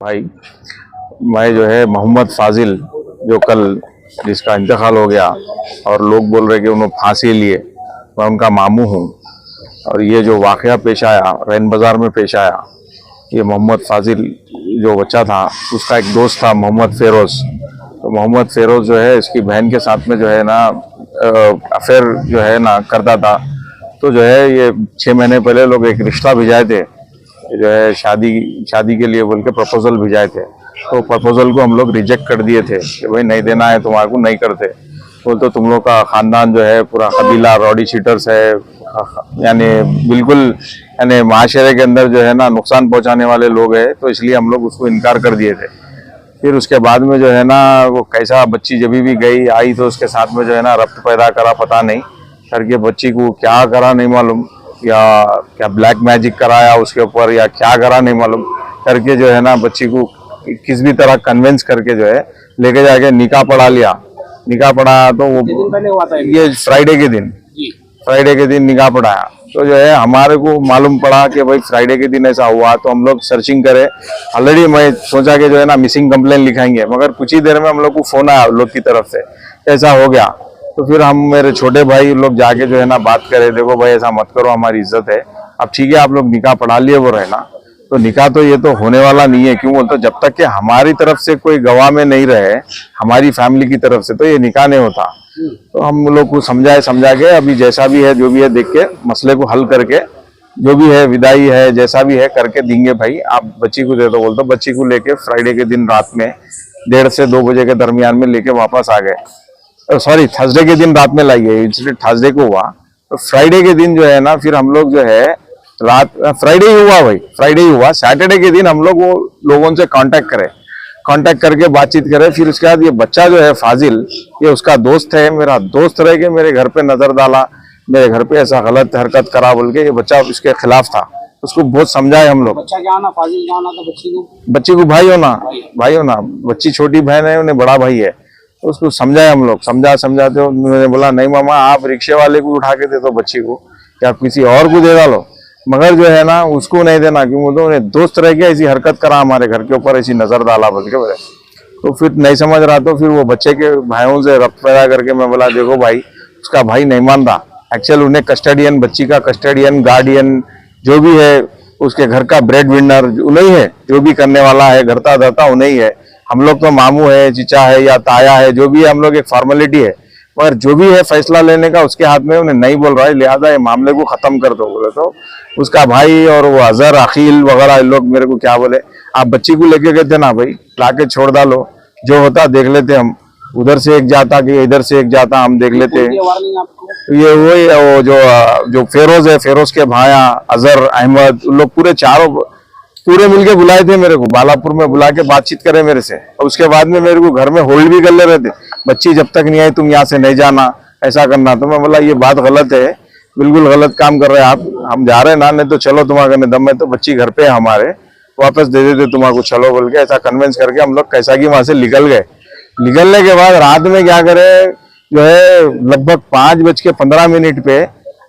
भाई, मैं जो है मोहम्मद फाजिल, जो कल जिसका इंतकाल हो गया और लोग बोल रहे कि उन्होंने फांसी लिए, मैं उनका मामू हूँ। और ये जो वाक़या पेश आया रैन बाज़ार में पेश आया, ये मोहम्मद फाजिल जो बच्चा था उसका एक दोस्त था मोहम्मद फेरोज़। तो मोहम्मद फेरोज़ जो है इसकी बहन के साथ में जो है ना अफेयर जो है ना करता था। तो जो है ये 6 महीने पहले लोग एक रिश्ता भिजाए थे, जो है शादी के लिए बोल के प्रपोजल भिजाए थे। तो प्रपोजल को हम लोग रिजेक्ट कर दिए थे कि भाई नहीं देना है तुम्हारे को, नहीं करते। बोलते तुम लोग का खानदान जो है पूरा कबीला रॉडी शीटर्स है, यानी बिल्कुल यानी माशरे के अंदर जो है ना नुकसान पहुंचाने वाले लोग हैं, तो इसलिए हम लोग उसको इनकार कर दिए थे। फिर उसके बाद में जो है ना वो कैसा बच्ची जब भी गई आई तो उसके साथ में जो है ना रब्त पैदा करा, पता नहीं करके बच्ची को क्या करा नहीं मालूम, या क्या ब्लैक मैजिक कराया उसके ऊपर या क्या करा नहीं मालूम, करके जो है ना बच्ची को किस भी तरह कन्विंस करके जो है लेके जाके निकाह पढ़ा लिया। निकाह पढ़ाया तो वो पहले हुआ था ये फ्राइडे के दिन निकाह पढ़ाया। तो जो है हमारे को मालूम पड़ा कि भाई फ्राइडे के दिन ऐसा हुआ, तो हम लोग सर्चिंग करे। ऑलरेडी मैं सोचा कि जो है ना मिसिंग कंप्लेन लिखाएंगे, मगर कुछ ही देर में हम लोग को फोन आया लोग की तरफ से ऐसा हो गया। तो फिर हम मेरे छोटे भाई लोग जाके जो है ना बात करे, देखो भाई ऐसा मत करो, हमारी इज्जत है। अब ठीक है आप लोग निकाह पढ़ा लिए वो रहना, तो निकाह तो ये तो होने वाला नहीं है। क्यों बोलते, जब तक कि हमारी तरफ से कोई गवाह में नहीं रहे, हमारी फैमिली की तरफ से, तो ये निकाह नहीं होता। तो हम लोग को समझा के अभी जैसा भी है जो भी है देख के मसले को हल करके जो भी है विदाई है जैसा भी है करके देंगे। भाई आप बच्ची को दे दो, बोलते बच्ची को लेके फ्राइडे के दिन रात में 1:30 से 2 बजे के दरमियान में लेके वापस आ गए। सॉरी, थर्सडे के दिन रात में लाइए, इंसिडेंट थर्सडे को हुआ। तो फ्राइडे के दिन जो है ना फिर हम लोग जो है रात फ्राइडे ही हुआ, भाई फ्राइडे ही हुआ। सैटरडे के दिन हम लोग वो लोगों से कांटेक्ट करके बातचीत करे। फिर उसके बाद ये बच्चा जो है फाजिल, ये उसका दोस्त है, मेरा दोस्त रह के मेरे घर पे नजर डाला, मेरे घर पे ऐसा गलत हरकत करा बोल के। ये बच्चा इसके खिलाफ था, उसको बहुत समझाए हम लोग। बच्चा क्या होना, फाजिल क्या होना था बच्ची को भाई होना, बच्ची छोटी बहन है, उन्हें बड़ा भाई है। तो उसको समझाए हम लोग, समझाते उन्होंने बोला नहीं मामा आप रिक्शे वाले को उठा के दे दो बच्ची को, या किसी और को दे डालो, मगर जो है ना उसको नहीं देना। क्यों तो उन्हें दोस्त रह गया, ऐसी हरकत करा हमारे घर के ऊपर, ऐसी नजर डाला बोल के बोले। तो फिर नहीं समझ रहा, तो फिर वो बच्चे के भाइयों से रब्त पैदा करके मैं बोला देखो भाई, उसका भाई नहीं मान रहा। एक्चुअल उन्हें कस्टडियन, बच्ची का कस्टडियन गार्डियन जो भी है, उसके घर का ब्रेड विनर उन्हीं है, जो भी करने वाला है घरता धरता उन्हीं है। हम लोग तो मामू है, चीचा है या ताया है, जो भी है हम लोग एक फॉर्मेलिटी है, पर जो भी है फैसला लेने का उसके हाथ में। उन्हें नहीं बोल रहा है, लिहाजा ये मामले को खत्म कर दो बोले। तो उसका भाई और वो अजहर अखिल वगैरह लोग मेरे को क्या बोले, आप बच्ची को लेके गए थे ना भाई, लाके छोड़ डालो, जो होता देख लेते हम। उधर से एक जाता कि इधर से एक जाता, हम देख लेते। ये वही वो जो फेरोज है, फेरोज के भाया अजहर अहमद, लोग पूरे मिलके बुलाए थे मेरे को, बालापुर में बुला के बातचीत करे मेरे से। और उसके बाद में मेरे को घर में होल्ड भी कर ले रहे थे, बच्ची जब तक नहीं आई तुम यहाँ से नहीं जाना, ऐसा करना। तो मैं बोला ये बात गलत है, बिल्कुल गलत काम कर रहे हैं आप, हम जा रहे हैं ना, नहीं तो चलो तुम्हारे दम में तो बच्ची घर पे है हमारे, वापस दे देते तुम्हारे, चलो बोल के ऐसा कन्विंस करके हम लोग कैसा कि वहां से निकल गए। निकलने के बाद रात में क्या करे, जो है लगभग 5:15 पे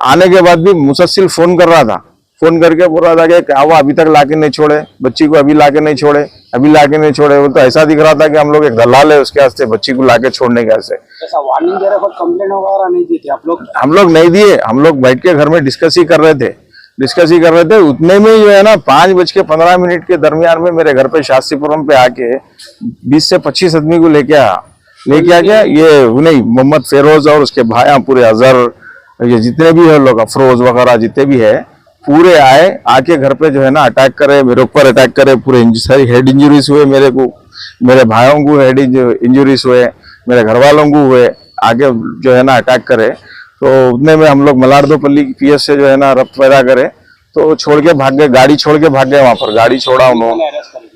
आने के बाद भी मुसलसल फोन कर रहा था, फोन करके बोल रहा था कि क्या हुआ, अभी तक लाके नहीं छोड़े बच्ची को, अभी लाके नहीं छोड़े, अभी लाके नहीं छोड़े। वो तो ऐसा दिख रहा था कि हम लोग एक दलाल है उसके वास्ते बच्ची को लाके छोड़ने के वास्ते। ऐसा वार्निंग दे रहे, पर कंप्लेंट वगैरह नहीं दी थी आप लोग? हम लोग नहीं दिए, हम लोग बैठ के घर में डिस्कस ही कर रहे थे। उतने में जो है ना 5:15 के दरमियान में मेरे घर पे शास्त्रीपुरम पे आके 20 से 25 आदमी को लेके आके ये नहीं मोहम्मद फेरोज और उसके भाई पूरे अजहर, ये जितने भी है लोग, अफरोज वगैरह जितने भी है, पूरे आके घर पे जो है ना अटैक करे, मेरे ऊपर अटैक करे। पूरे सारी हेड इंजरीज हुए मेरे को, मेरे भाइयों को हेड इंजरीज हुए, मेरे घर वालों को हुए, आगे जो है ना अटैक करे। तो उतने में हम लोग मलारदोपल्ली पीएस से जो है ना रब्त पैदा करे, तो छोड़ के भाग गए, गाड़ी छोड़ के भाग गए। वहां पर गाड़ी छोड़ा उन्होंने,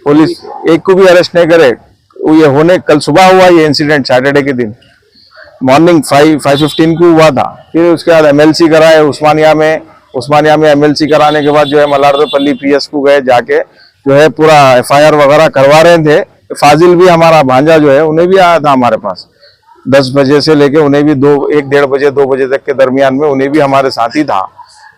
पुलिस एक को भी अरेस्ट नहीं करे। ये होने कल सुबह हुआ ये इंसिडेंट, सैटरडे के दिन मॉर्निंग 5:15 को हुआ था। फिर उसके बाद MLC कराए उस्मानिया में MLC कराने के बाद जो है मलारदोपल्ली पीएस को गए, जाके जो है पूरा FIR वगैरह करवा रहे थे। फाजिल भी हमारा भांजा जो है उन्हें भी आया था हमारे पास 10 बजे से लेके, उन्हें भी 1-1:30 बजे 2 बजे तक के दरमियान में उन्हें भी हमारे साथ ही था।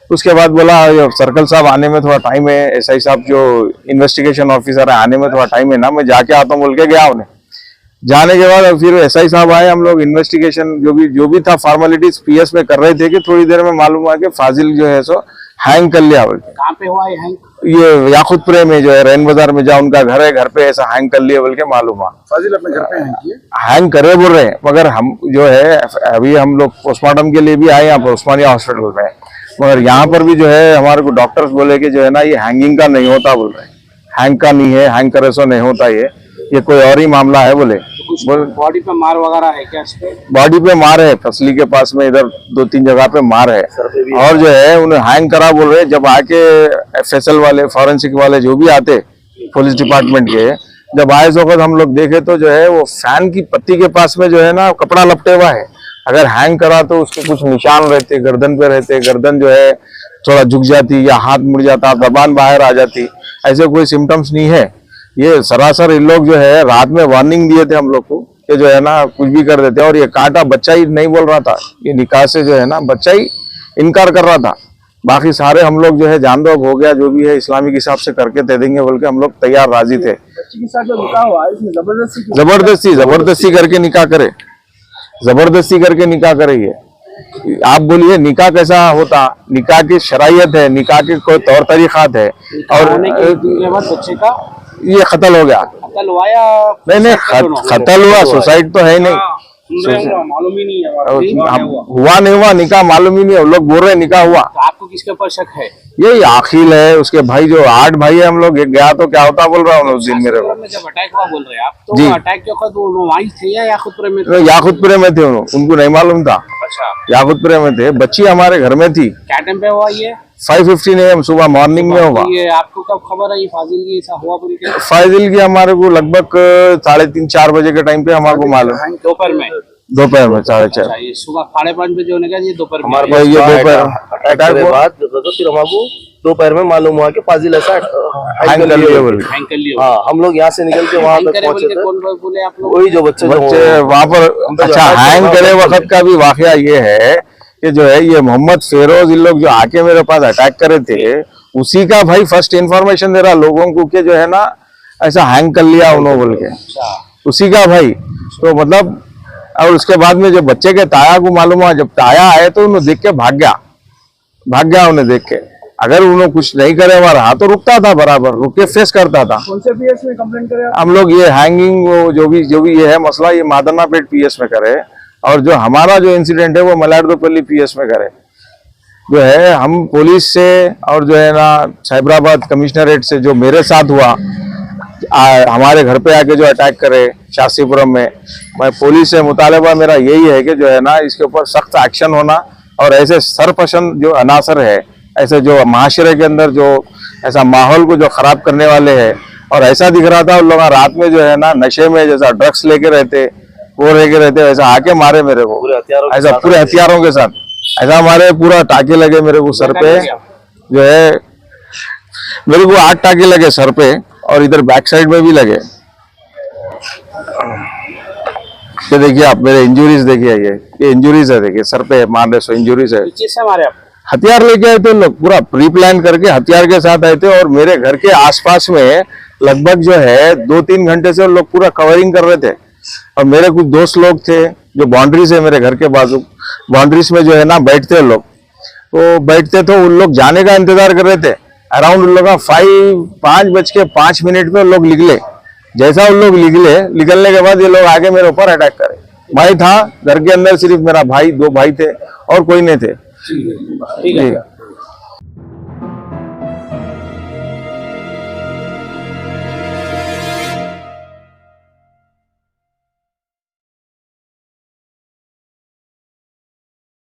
उसके बाद बोला सर्कल साहब आने में थोड़ा टाइम है, एसआई साहब जो इन्वेस्टिगेशन ऑफिसर है आने में थोड़ा टाइम है ना, मैं जाके आता हूँ बोल के गया उन्हें। जाने के बाद फिर एसआई साहब आए, हम लोग इन्वेस्टिगेशन जो भी था फॉर्मेलिटीज पीएस में कर रहे थे कि थोड़ी देर में मालूम हुआ कि फाजिल जो है सो हैंग कर लिया बोल के। कहाँ पे हुआ ये हैंग? ये याकुतपुरे में जो है रैन बाजार में जहाँ उनका घर है, घर पे ऐसा हैंग कर लिया बोल के मालूम हुआ। फाजिल अपने घर पे हैंग किए? हैंग करे बोल रहे हैं, मगर हम जो है अभी हम लोग पोस्टमार्टम के लिए भी आए यहाँ पर उस्मानिया हॉस्पिटल में, मगर यहाँ पर भी जो है हमारे को डॉक्टर्स बोले कि जो है ना ये हैंगिंग का नहीं होता बोल रहे हैं, हैंग का नहीं है, हैंग करे सो नहीं होता, ये कोई और ही मामला है बोले। बॉडी पे मार वगैरह है क्या? इस पे बॉडी पे मार है, फसली के पास में इधर 2-3 जगह पे मार है, और जो है उन्हें हैंग करा बोल रहे। जब आके एफएसएल वाले फॉरेंसिक वाले जो भी आते पुलिस डिपार्टमेंट के, जब आए इस वक्त हम लोग देखे तो जो है वो फैन की पत्ती के पास में जो है ना कपड़ा लपटे हुआ है। अगर हैंग करा तो उसके कुछ निशान रहते, गर्दन पे रहते, गर्दन जो है थोड़ा झुक जाती या हाथ मुड़ जाता, जबान बाहर आ जाती, ऐसे कोई सिम्टम्स नहीं है। ये सरासर इन लोग जो है रात में वार्निंग दिए थे हम लोग को कि जो है ना कुछ भी कर देते, और ये कांटा बच्चा ही नहीं बोल रहा था, ये निकाह से जो है ना बच्चा ही इनकार कर रहा था। बाकी सारे हम लोग जो है जान दो हो गया, जो भी है इस्लामिक हिसाब से करके दे देंगे बोल के हम लोग तैयार राजी थे। बच्ची के साथ जो निकाह हुआ है इसमें जबरदस्ती करके निकाह करे, जबरदस्ती करके निकाह करे। ये आप बोलिए निकाह कैसा होता? निकाह की शरायत है, निकाह के कोई तौर तरीकात है, और बच्चे का ये कत्ल हो गया। कत्ल हुआ या नहीं कत्ल हुआ, सुसाइड तो है ही नहीं, मालूम ही नहीं है। हुआ नहीं हुआ निकाह मालूम ही नहीं है, लोग बोल रहे हैं निकाह हुआ। तो आपको किसके ऊपर शक है? ये आखिल है, उसके भाई जो 8 भाई है हम लोग, एक गया तो क्या होता बोल रहा हूँ उस दिन मेरे को। जब अटैक हुआ बोल रहे हैं आप, तो जी। अटैक के वक्त वो वहीं थे या याकुतपुरे में थे? याकुतपुरे में थे, उनको नहीं मालूम था। अच्छा, याकुतपुरे में थे, बच्ची हमारे घर में थी। क्या टाइम पे हुआ ये? 5:15 AM सुबह मॉर्निंग में होगा। ये आपको कब खबर है ये फाजिल की ऐसा हुआ बोल के? फाजिल की हमारे को लगभग 3:30-4 बजे के टाइम पे हमारे को मालूम, दोपहर में 4:30। ये सुबह 5:30 बजे होने का, ये दोपहर में। ये दोपहर अटैक के बाद तो फिर हमको दोपहर में मालूम हुआ कि फाजिल ऐसा हैंग कर लिया बोल। हैंग कर लिया। हाँ, हम लोग यहाँ से निकल के वहाँ तक पहुंचे थे। कौन बोले आप लोग? वही जो बच्चे वहाँ पर। अच्छा, हैंग करे वक्त का भी वाकया ये है कि जो है ये मोहम्मद फेरोज इन लोग जो आके मेरे पास अटैक करे थे, उसी का भाई फर्स्ट इन्फॉर्मेशन दे रहा लोगों को कि जो है ना ऐसा हैंग कर लिया उन्होंने बोल के, उसी का भाई। तो मतलब, और उसके बाद में जो बच्चे के ताया को मालूम हुआ, जब ताया आए तो उन्हें देख के भाग गया उन्हें देख के। अगर उन्होंने कुछ नहीं करे हुआ रहा तो रुकता था, बराबर रुक के फेस करता था। कौन से पीएस में कंप्लेंट करे? हम लोग ये हैंगिंग जो भी ये है मसला, ये मादनापेट पीएस में करे, और जो हमारा जो इंसिडेंट है वो मलारदोपल्ली पीएस में करे। जो है हम पुलिस से और जो है ना साइबराबाद कमिश्नरेट से जो मेरे साथ हुआ, हमारे घर पे आके जो अटैक करे शास्त्रीपुरम में, मैं पुलिस से मुतालबा मेरा यही है कि जो है ना इसके ऊपर सख्त एक्शन होना, और ऐसे सरपसंद जो अनासर है, ऐसे जो माशरे के अंदर जो ऐसा माहौल को जो खराब करने वाले हैं, और ऐसा दिख रहा था उन लोग रात में जो है ना नशे में जैसा ड्रग्स लेके रहते, वो लेके रहते, वैसा आके मारे मेरे को, ऐसा पूरे हथियारों के साथ ऐसा हमारे पूरा टाके लगे मेरे को सर पे, जो है मेरे को 8 टाके लगे सर पे, और इधर बैक साइड में भी लगे। ये देखिए आप मेरे इंजुरीज देखिए, ये इंजुरीज है, देखिए सर पे मार सो इंजुरीज है। किससे मारे आप? हथियार लेके आए थे लोग, पूरा प्री प्लान करके हथियार के साथ आए थे, और मेरे घर के आसपास में लगभग जो है 2-3 घंटे से लोग पूरा कवरिंग कर रहे थे। और मेरे कुछ दोस्त लोग थे जो बाउंड्रीज है मेरे घर के बाजू, बाउंड्रीज में जो है ना बैठते लोग, तो बैठते तो उन लोग जाने का इंतजार कर रहे थे। अराउंड उन लोग 5:05 पे लोग निकले। जैसा उन लोग निकलने के बाद ये लोग आगे मेरे ऊपर अटैक करे। मैं था घर के अंदर, सिर्फ मेरा भाई, 2 भाई थे और कोई नहीं थे। ठीक है।